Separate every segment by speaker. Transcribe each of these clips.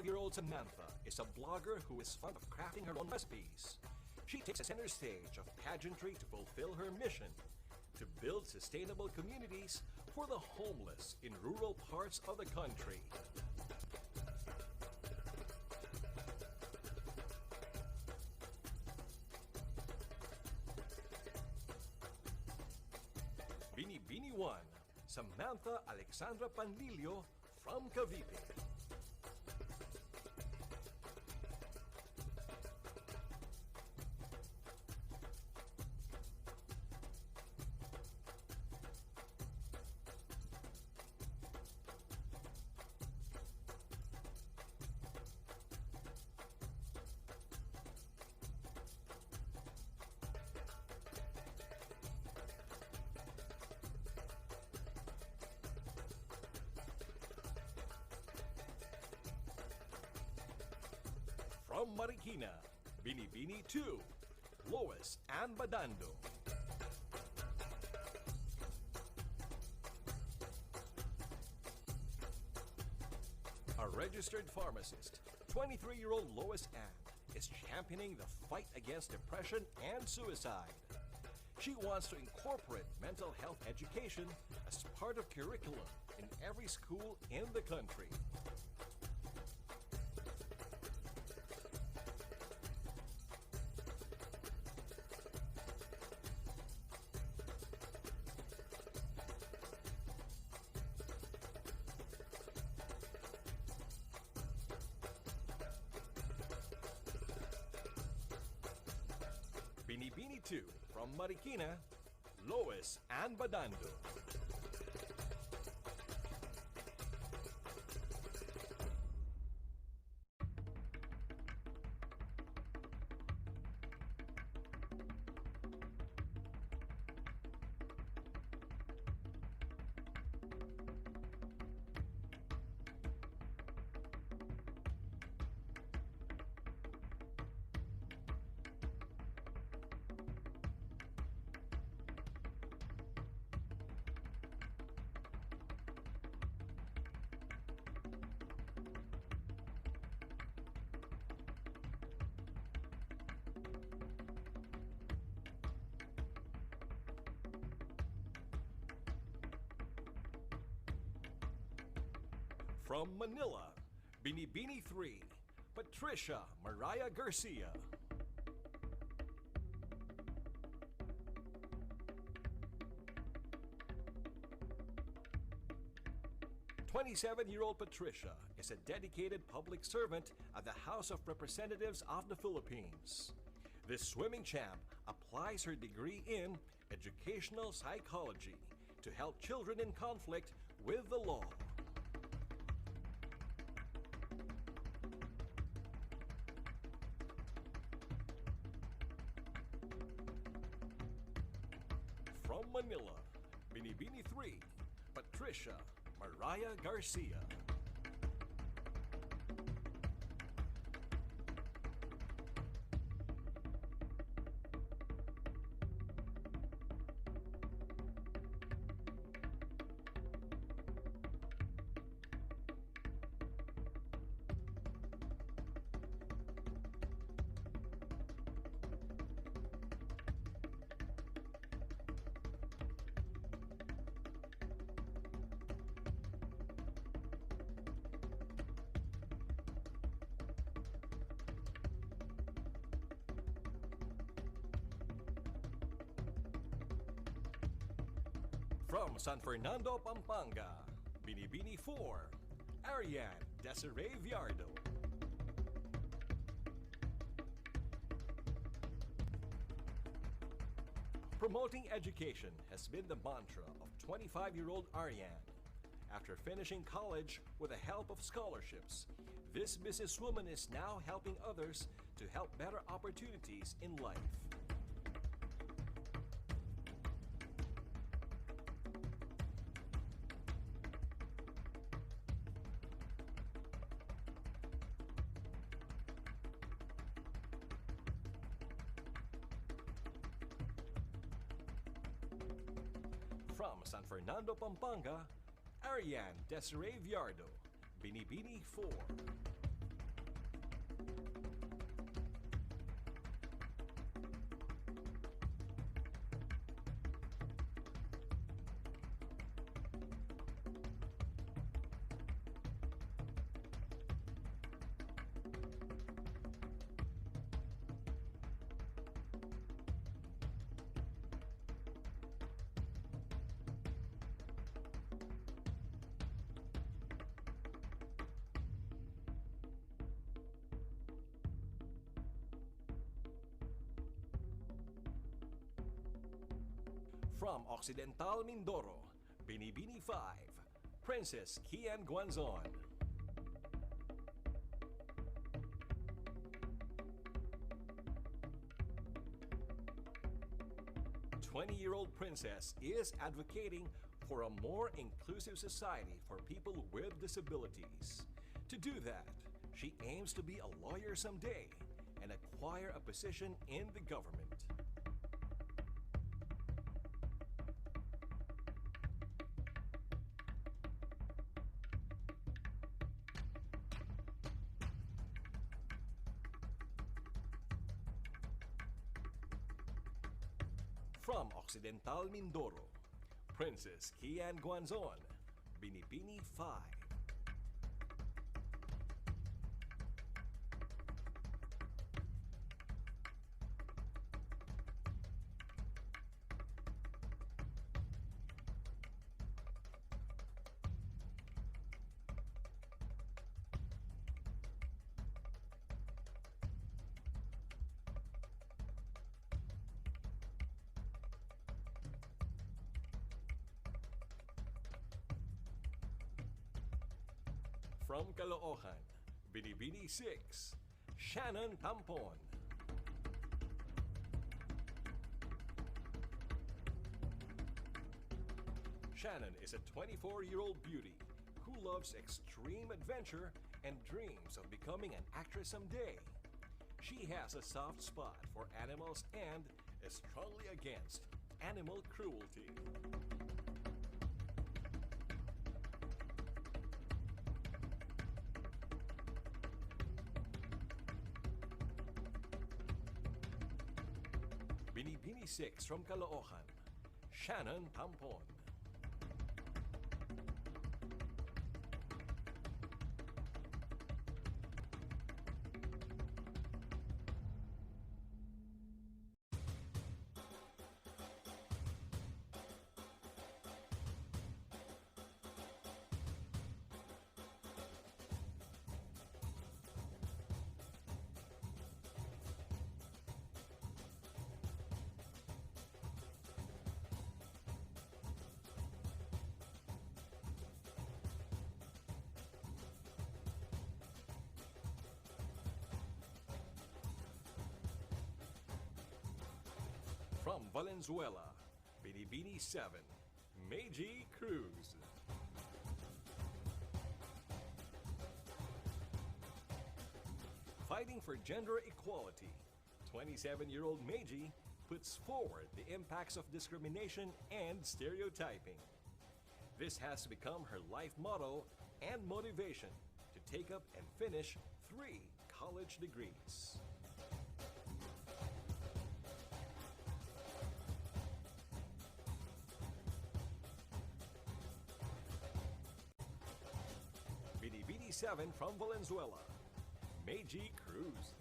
Speaker 1: 25-year-old Samantha is a blogger who is fond of crafting her own recipes. She takes a center stage of pageantry to fulfill her mission to build sustainable communities for the homeless in rural parts of the country. Binibini 1, Samantha Alexandra Panlilio from Cavite. From Marikina, Binibini 2, Lois Ann Badando. A registered pharmacist, 23-year-old Lois Ann is championing the fight against depression and suicide. She wants to incorporate mental health education as part of curriculum in every school in the country. Binibini 2, from Marikina, Lois Ann Badando. From Manila, Binibini 3, Patricia Mariah Garcia. "27-year-old Patricia is a dedicated public servant at the House of Representatives of the Philippines. This swimming champ applies her degree in educational psychology to help children in conflict with the law. From Manila, Binibini 3, Patricia Mariah Garcia. From San Fernando, Pampanga, Binibini 4, Ariane Desiree Viardo. Promoting education has been the mantra of 25-year-old Ariane. After finishing college with the help of scholarships, this businesswoman is now helping others to help better opportunities in life. From San Fernando, Pampanga, Ariane Desiree Viardo, Binibini 4. From Occidental Mindoro, Binibini 5, Princess Kian Guanzon. 20-year-old princess is advocating for a more inclusive society for people with disabilities. To do that, she aims to be a lawyer someday and acquire a position in the government. From Occidental Mindoro, Princess Kian Guanzon, Binibini 5. From Caloocan, Binibini 6, Shannon Tampon. Shannon is a 24-year-old beauty who loves extreme adventure and dreams of becoming an actress someday. She has a soft spot for animals and is strongly against animal cruelty. Binibini 6 from Caloocan, Shannon Tampon. From Valenzuela, Binibini 7, Meiji Cruz. Fighting for gender equality, 27-year-old Meiji puts forward the impacts of discrimination and stereotyping. This has become her life motto and motivation to take up and finish 3 college degrees. Binibini 7 from Valenzuela, Meiji Cruz.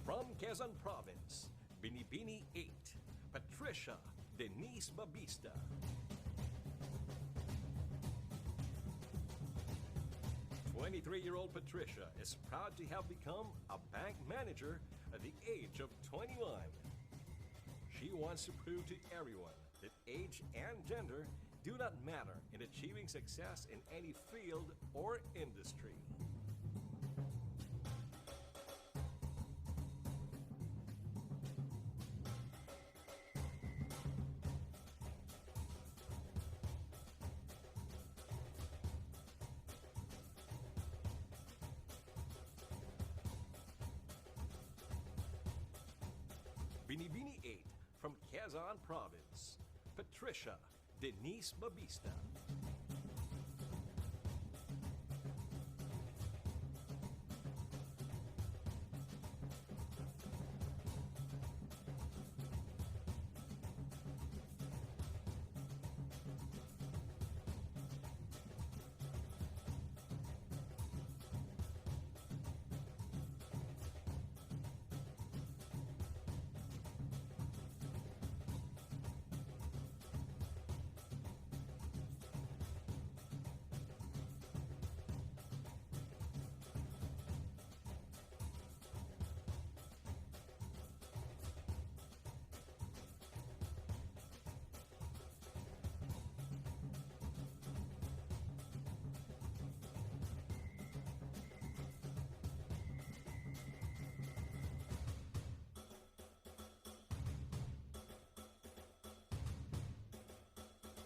Speaker 1: From Quezon Province, Binibini 8, Patricia Denise Babista. "23-year-old Patricia is proud to have become a bank manager at the age of 21. She wants to prove to everyone that age and gender do not matter in achieving success in any field or industry. Binibini 8 from Quezon Province, Patricia Denise Babista.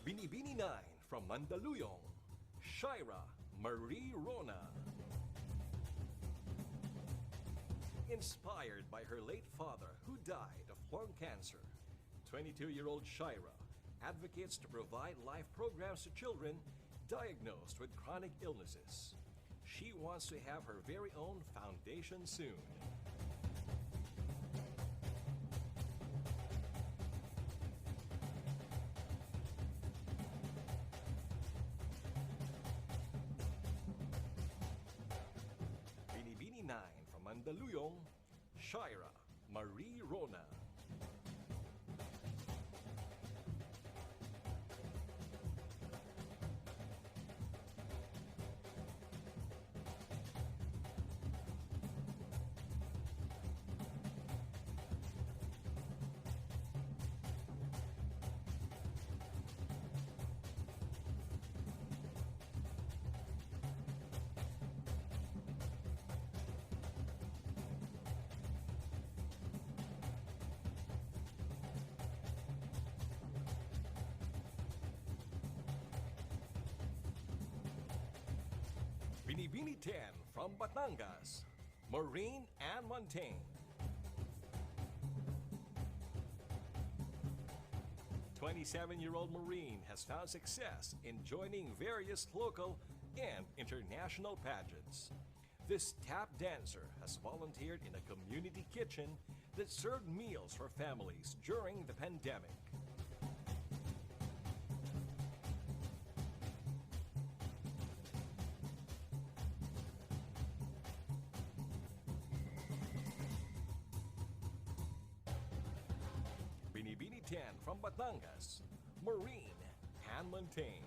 Speaker 1: Binibini 9 from Mandaluyong, Shaira Marie Rona. Inspired by her late father who died of lung cancer, 22-year-old Shaira advocates to provide life programs to children diagnosed with chronic illnesses. She wants to have her very own foundation soon. Binibini 9 from Mandaluyong, Shaira Marie Rona. Binibini 10 from Batangas, Maureen Ann Montaigne. 27-year-old Maureen has found success in joining various local and international pageants. This tap dancer has volunteered in a community kitchen that served meals for families during the pandemic. Binibini 10 from Batangas, Maureen Ann Montaigne.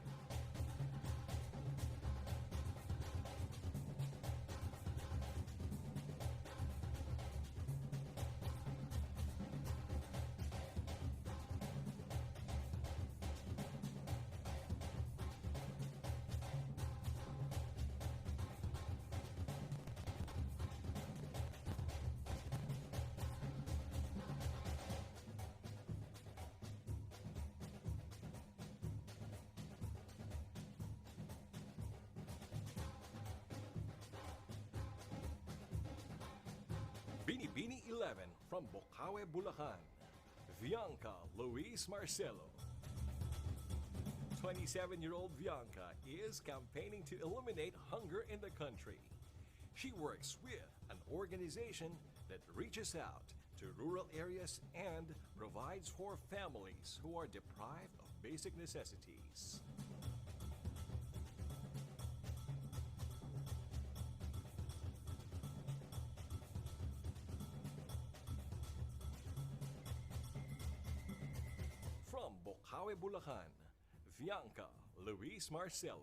Speaker 1: Binibini 11 from Bocaue, Bulacan, Bianca Luis Marcelo. 27-year-old Bianca is campaigning to eliminate hunger in the country. She works with an organization that reaches out to rural areas and provides for families who are deprived of basic necessities. From Bocaue, Bulacan, Bianca Luis Marcelo.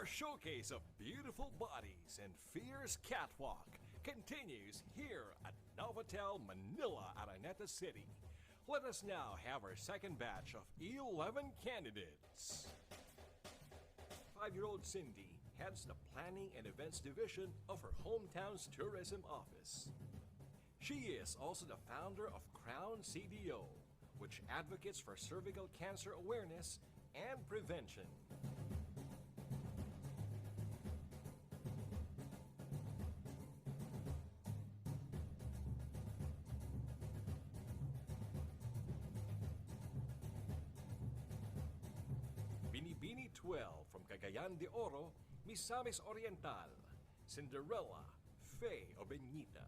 Speaker 1: showcase of beautiful bodies and fierce catwalk continues here at Novotel Manila, Araneta City. Let us now have our second batch of 11 candidates. 5-year-old Cindy heads the Planning and Events Division of her hometown's tourism office. She is also the founder of Crown CDO, which advocates for cervical cancer awareness and prevention. Binibining 12 from Cagayan de Oro, Misamis Oriental, Cinderella, Faye Obenita.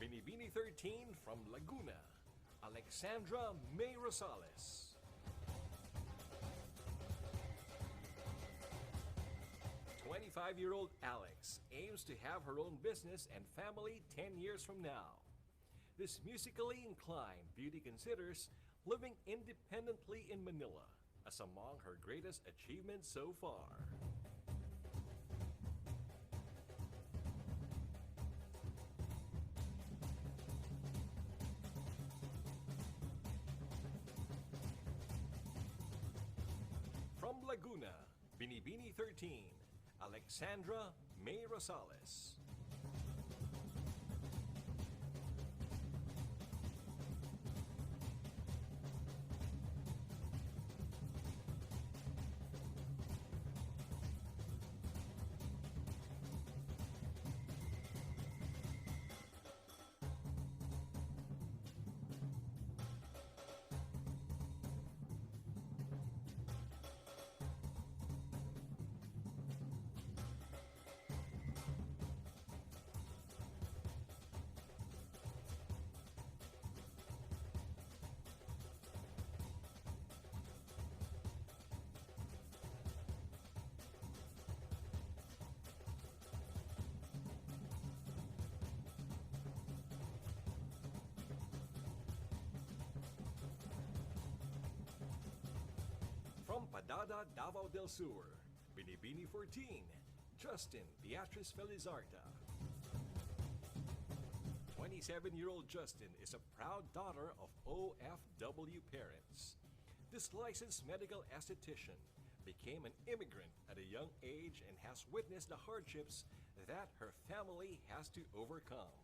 Speaker 1: Binibining 13 from Laguna, Alexandra May Rosales. 25-year-old Alex aims to have her own business and family 10 years from now. This musically inclined beauty considers living independently in Manila as among her greatest achievements so far. From Laguna, Binibining 13, Alexandra May Rosales. From Padada, Davao del Sur, Binibining 14, Justin Beatriz Felizarta. 27-year-old Justin is a proud daughter of OFW parents. This licensed medical esthetician became an immigrant at a young age and has witnessed the hardships that her family has to overcome.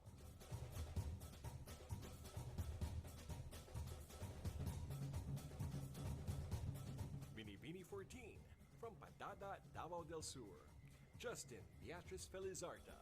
Speaker 1: Binibining 14 from Padada, Davao del Sur, Justin Beatriz Felizarta.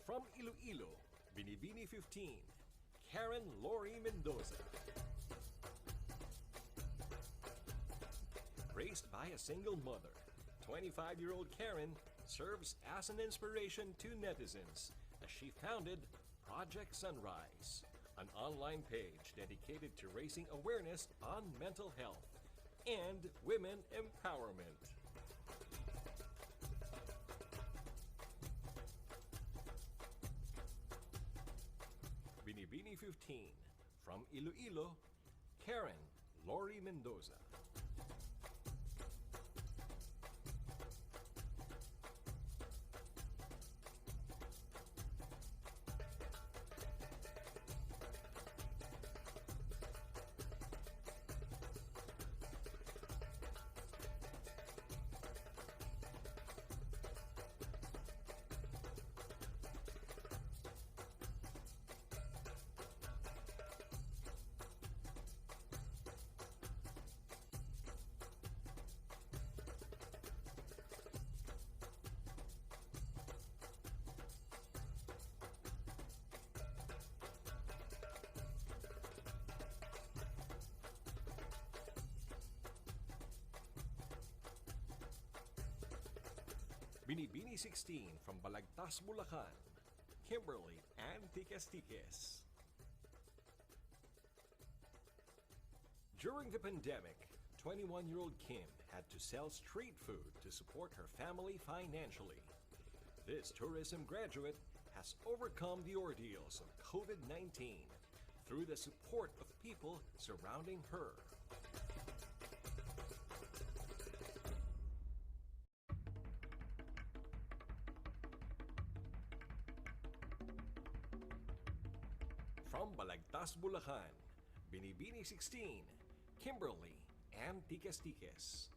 Speaker 1: From Iloilo, Binibining 15, Karen Lori Mendoza. Raised by a single mother, 25-year-old Karen serves as an inspiration to netizens as she founded Project Sunrise, an online page dedicated to raising awareness on mental health and women empowerment. Binibini 15, from Iloilo, Karen Lori Mendoza. Binibini 16 from Balagtas, Bulacan, Kimberly and Tiques. During the pandemic, 21-year-old Kim had to sell street food to support her family financially. This tourism graduate has overcome the ordeals of COVID-19 through the support of people surrounding her. From Balagtas, Bulacan, Binibini 16, Kimberly and Tiques.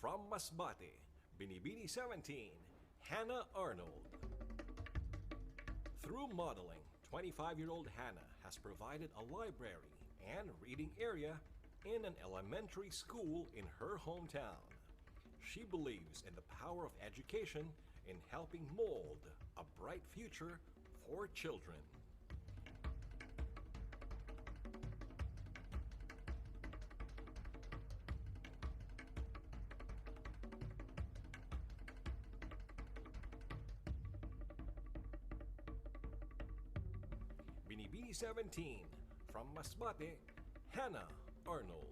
Speaker 1: From Masbate, Binibini 17, Hannah Arnold. Through modeling, 25-year-old Hannah has provided a library and reading area in an elementary school in her hometown. She believes in the power of education in helping mold a bright future for children. Binibini 17, from Masbate, Hannah Arnold.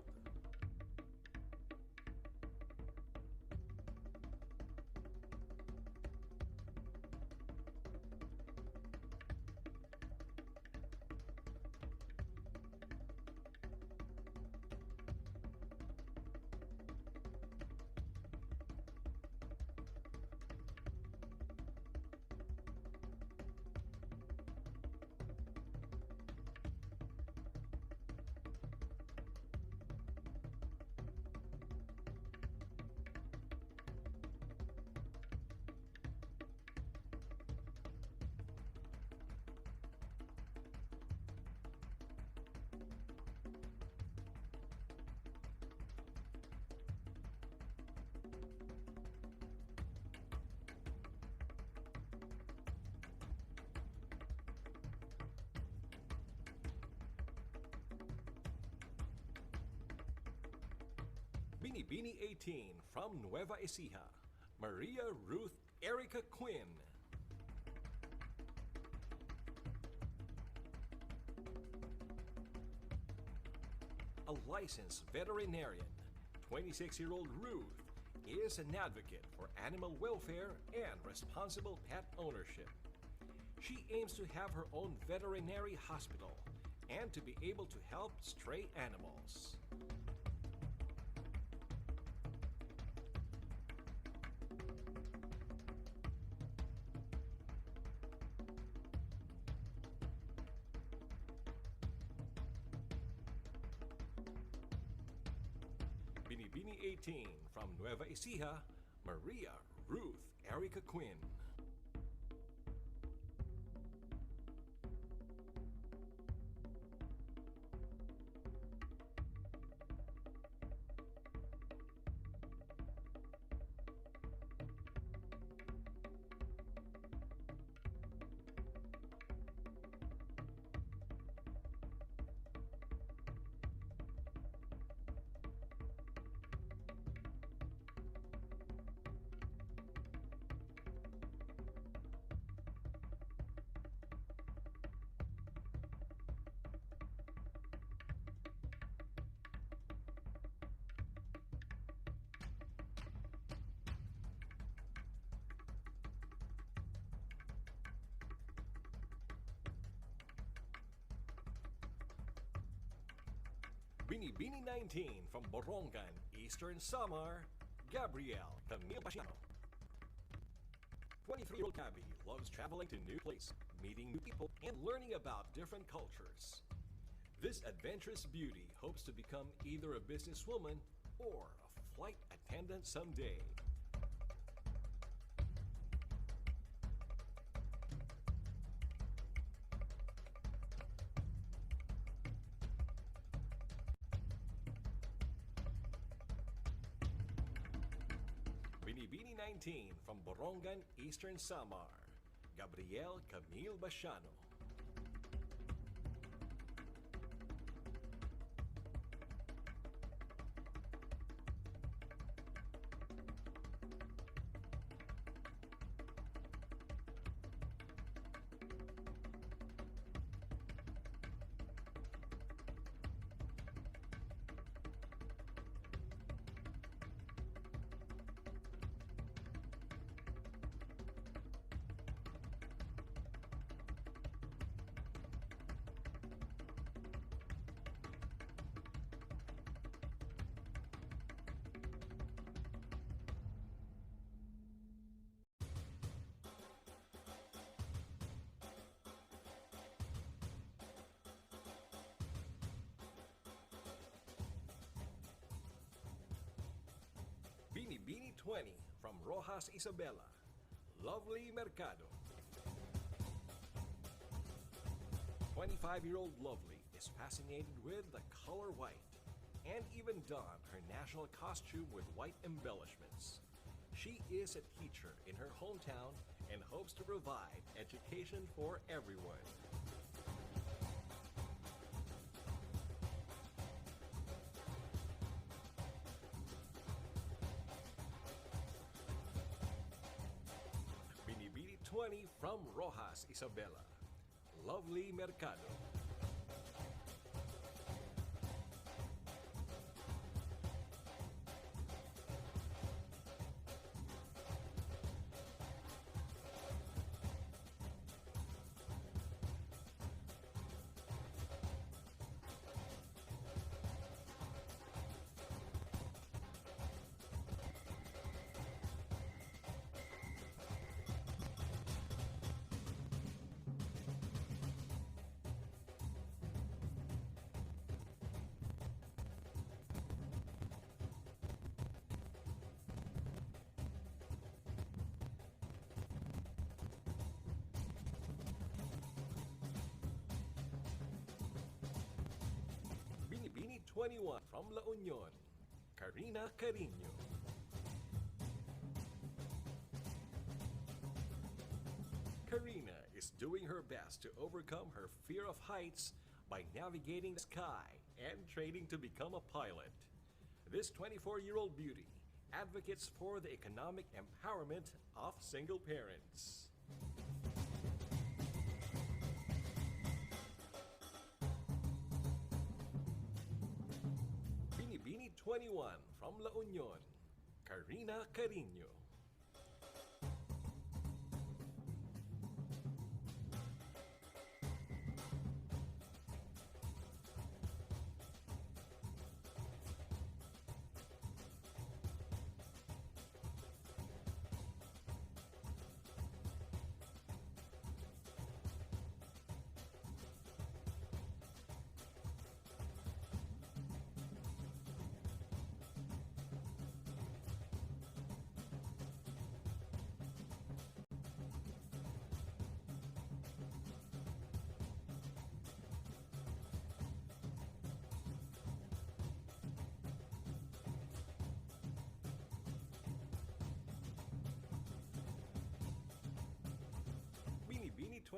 Speaker 1: Binibini 18, from Nueva Ecija, Maria Ruth Erica Quinn. A licensed veterinarian, 26-year-old Ruth is an advocate for animal welfare and responsible pet ownership. She aims to have her own veterinary hospital and to be able to help stray animals. Binibini 18 from Nueva Ecija, Maria Ruth Erica Quinn. Binibining 19 from Borongan, Eastern Samar, Gabrielle Camille Bashano. 23-year-old Gabby loves traveling to new places, meeting new people, and learning about different cultures. This adventurous beauty hopes to become either a businesswoman or a flight attendant someday. Binibining 19 from Borongan, Eastern Samar, Gabrielle Camille Bashano. Binibini 20 from Rojas Isabela, Lovely Mercado. 25-year-old Lovely is fascinated with the color white and even donned her national costume with white embellishments. She is a teacher in her hometown and hopes to provide education for everyone. Binibini 20 from Rojas Isabela, Lovely Mercado. Bini 21 from La Union, Karina Carino. Karina is doing her best to overcome her fear of heights by navigating the sky and training to become a pilot. This 24-year-old beauty advocates for the economic empowerment of single parents. Bini 21 from La Union, Karina Carino.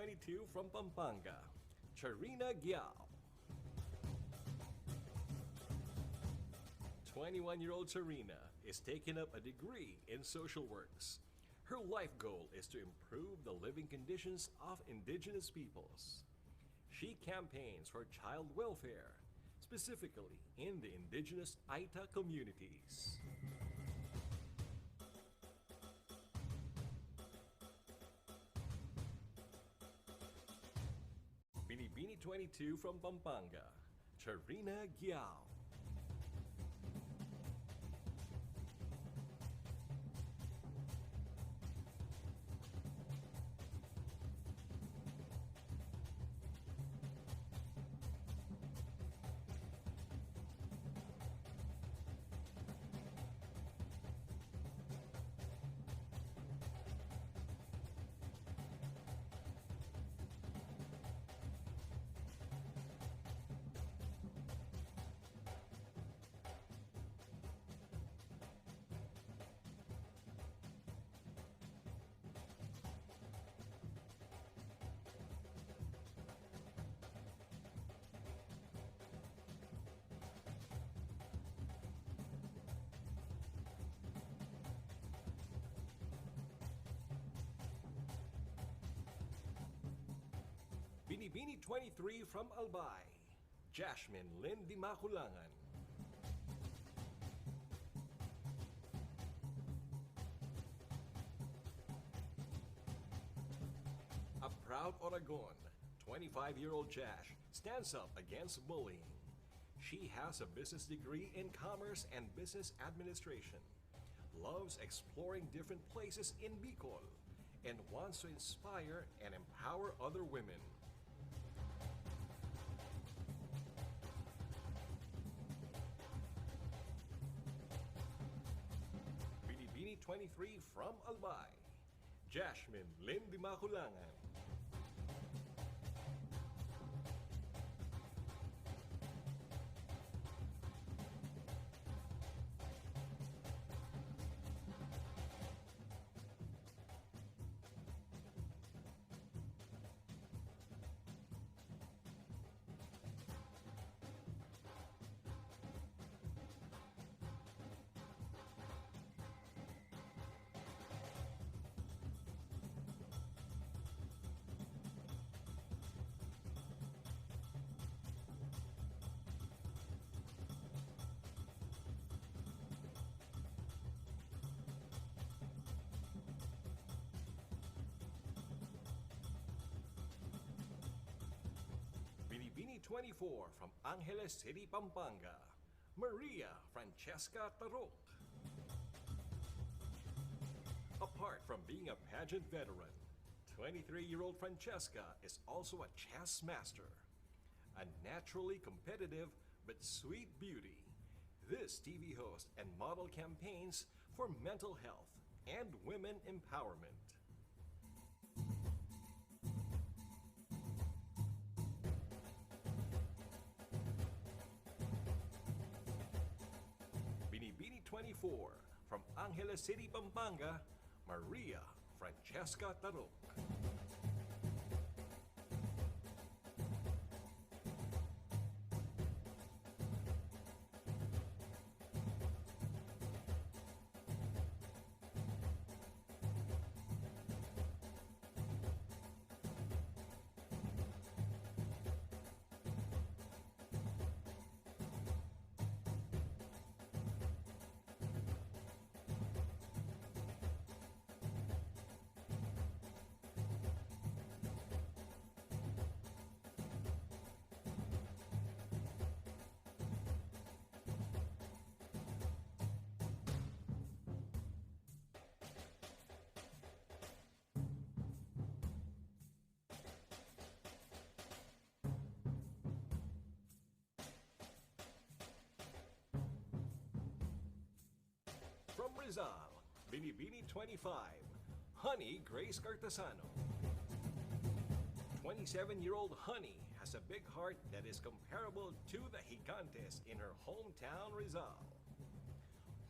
Speaker 1: 22 from Pampanga, Charina Giao. 21-year-old Charina is taking up a degree in social works. Her life goal is to improve the living conditions of indigenous peoples. She campaigns for child welfare, specifically in the indigenous Aita communities. Binibining 22 from Pampanga, Charina Giao. Binibining 23 from Albay, Jasmine Lynn Di Maculangan. A proud Oragon, 25-year-old Jash stands up against bullying. She has a business degree in commerce and business administration, loves exploring different places in Bicol, and wants to inspire and empower other women. Binibining 23 from Albay, Jasmine Lynn Di Maculangan. Binibining 24 from Angeles City, Pampanga, Maria Francesca Tarok. Apart from being a pageant veteran, 23-year-old Francesca is also a chess master. A naturally competitive but sweet beauty, this TV host and model campaigns for mental health and women empowerment. Binibining 24 from Angeles City, Pampanga, Maria Francesca Tarok. From Rizal, Binibining 25, Honey Grace Cartasano. 27-year-old Honey has a big heart that is comparable to the Gigantes in her hometown Rizal.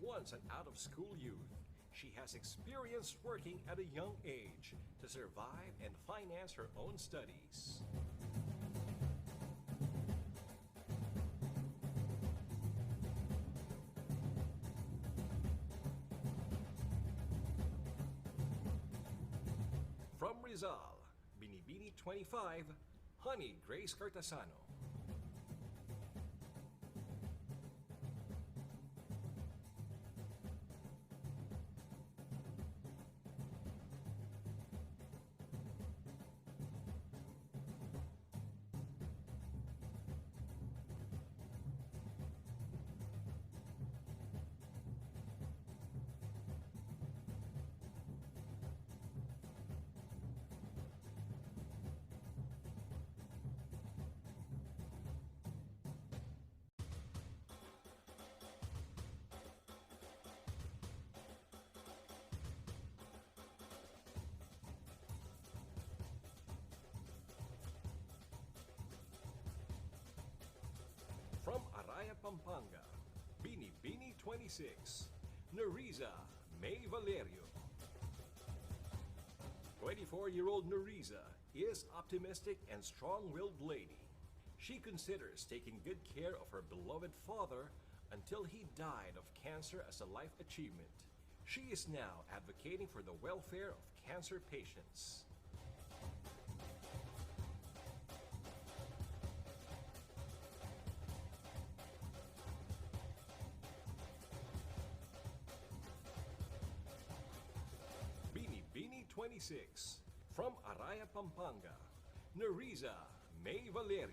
Speaker 1: Once an out-of-school youth, She has experience working at a young age to survive and finance her own studies. From Rizal, Binibini 25, Honey Grace Cartasano. From Araya, Pampanga, Binibini 26, Neriza May Valerio. 24-year-old Neriza is optimistic and strong-willed lady. She considers taking good care of her beloved father until he died of cancer as a life achievement. She is now advocating for the welfare of cancer patients. Binibini 26, from Araya, Pampanga, Neriza May Valerio.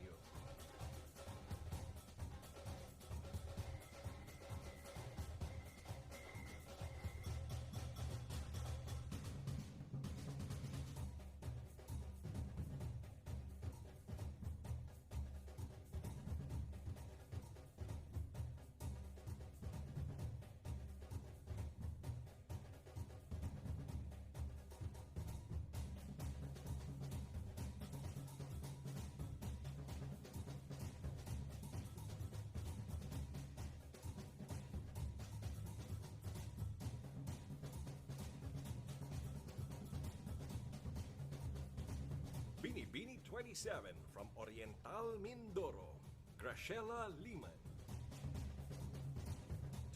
Speaker 1: Binibini 27, from Oriental Mindoro, Graciela Liman.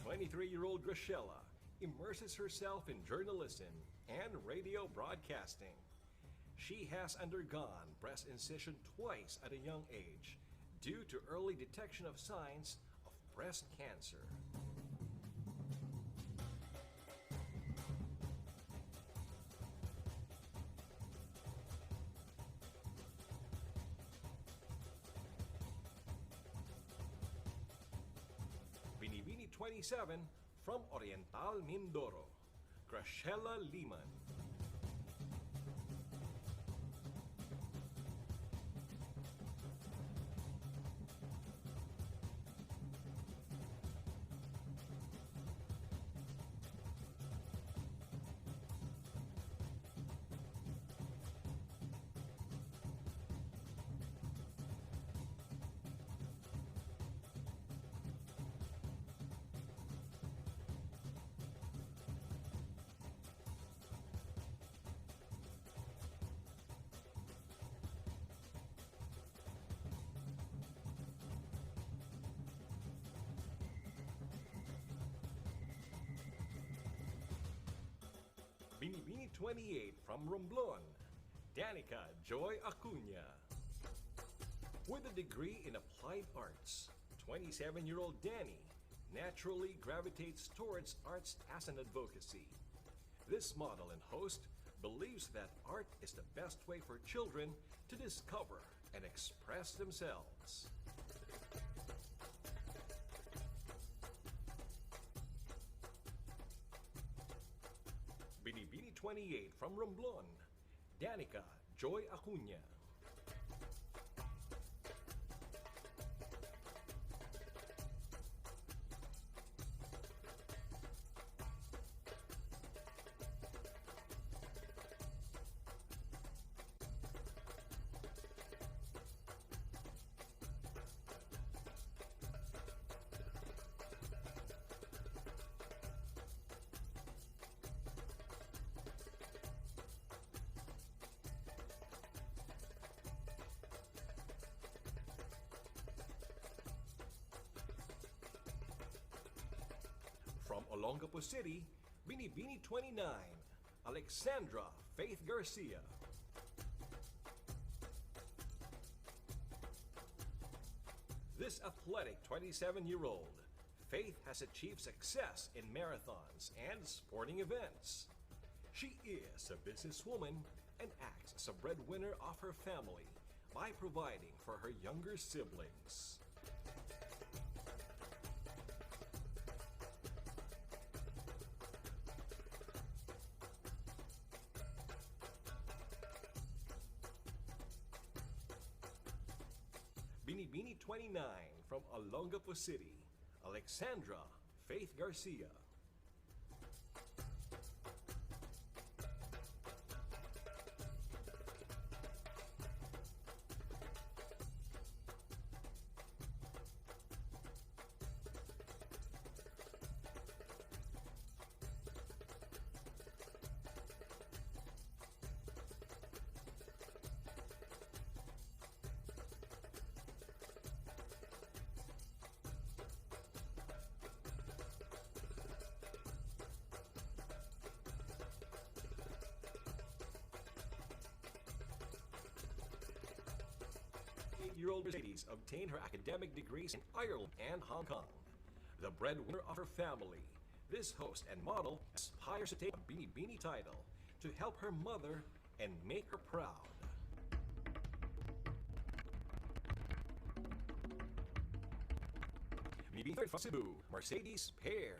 Speaker 1: 23-year-old Graciela immerses herself in journalism and radio broadcasting. She has undergone breast incision twice at a young age due to early detection of signs of breast cancer. Binibini 27, from Oriental Mindoro, Graciela Liman. Binibini 28, from Romblon, Danica Joy Acuña. With a degree in applied arts, 27-year-old Danny naturally gravitates towards arts as an advocacy. This model and host believes that art is the best way for children to discover and express themselves. Binibini 28, from Romblon, Danica Joy Acuña. Olongapo City, Binibini 29, Alexandra Faith Garcia. This athletic 27-year-old, Faith has achieved success in marathons and sporting events. She is a businesswoman and acts as a breadwinner of her family by providing for her younger siblings. Binibini 29 from Olongapo City, Alexandra Faith Garcia. Year-old Mercedes obtained her academic degrees in Ireland and Hong Kong. The breadwinner of her family, this host and model aspires to take a Binibini title to help her mother and make her proud. Binibini third from Cebu, Mercedes Pair.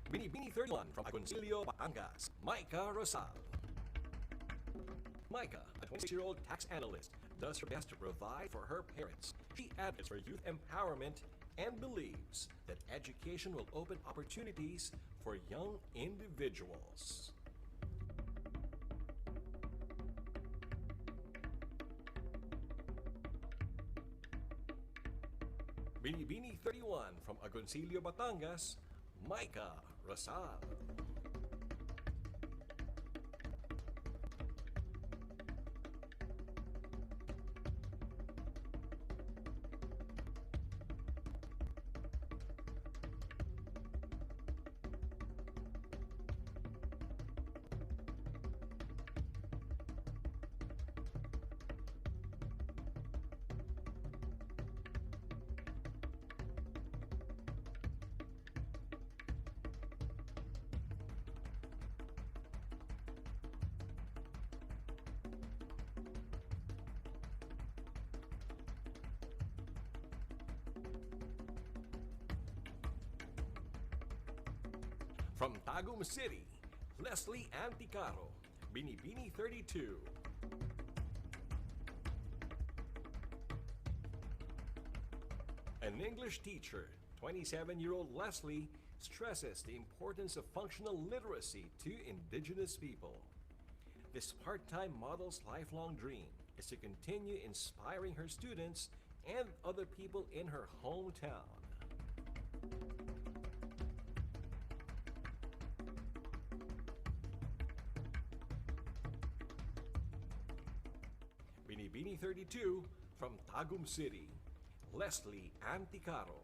Speaker 1: Binibini 31 from Agoncillo, Batangas, Micah Rosal. Micah, a 26-year-old tax analyst, does her best to provide for her parents. She advocates for youth empowerment and believes that education will open opportunities for young individuals. Binibini 31 from Agoncillo, Batangas, Micah Rosal. From Tagum City, Leslie Anticaro, Binibini 32. An English teacher, 27-year-old Leslie, stresses the importance of functional literacy to indigenous people. This part-time model's lifelong dream is to continue inspiring her students and other people in her hometown. Binibini 32 from Tagum City, Leslie Anticaro.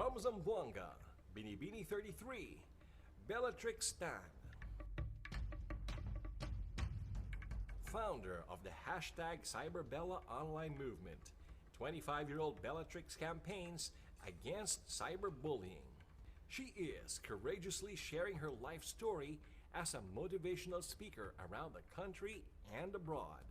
Speaker 1: From Zamboanga, Binibining 33, Bellatrix Stan. Founder of the hashtag CyberBella online movement, 25-year-old Bellatrix campaigns against cyberbullying. She is courageously sharing her life story as a motivational speaker around the country and abroad.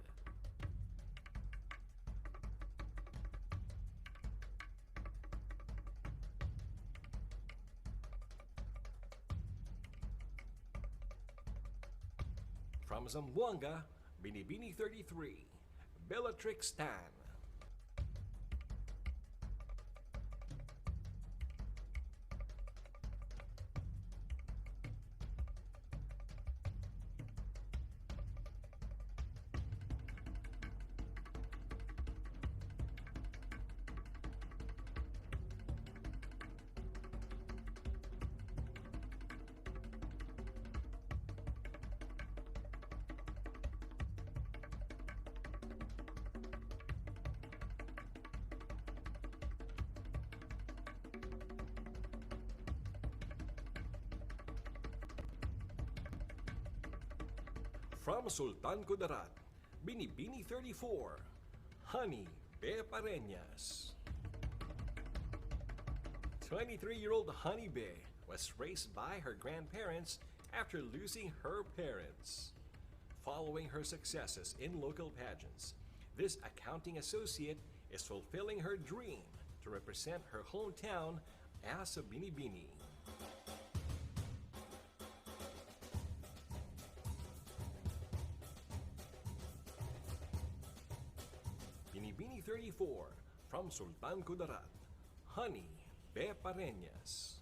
Speaker 1: From Zamboanga, Binibining 33, Bellatrix Stan. From Sultan Kudarat, Binibining 34, Honey Be Pareñas. 23-year-old Honey Be was raised by her grandparents after losing her parents. Following her successes in local pageants, this accounting associate is fulfilling her dream to represent her hometown as a Binibini. Binibining 34, from Sultan Kudarat, Honey Be Pareñas.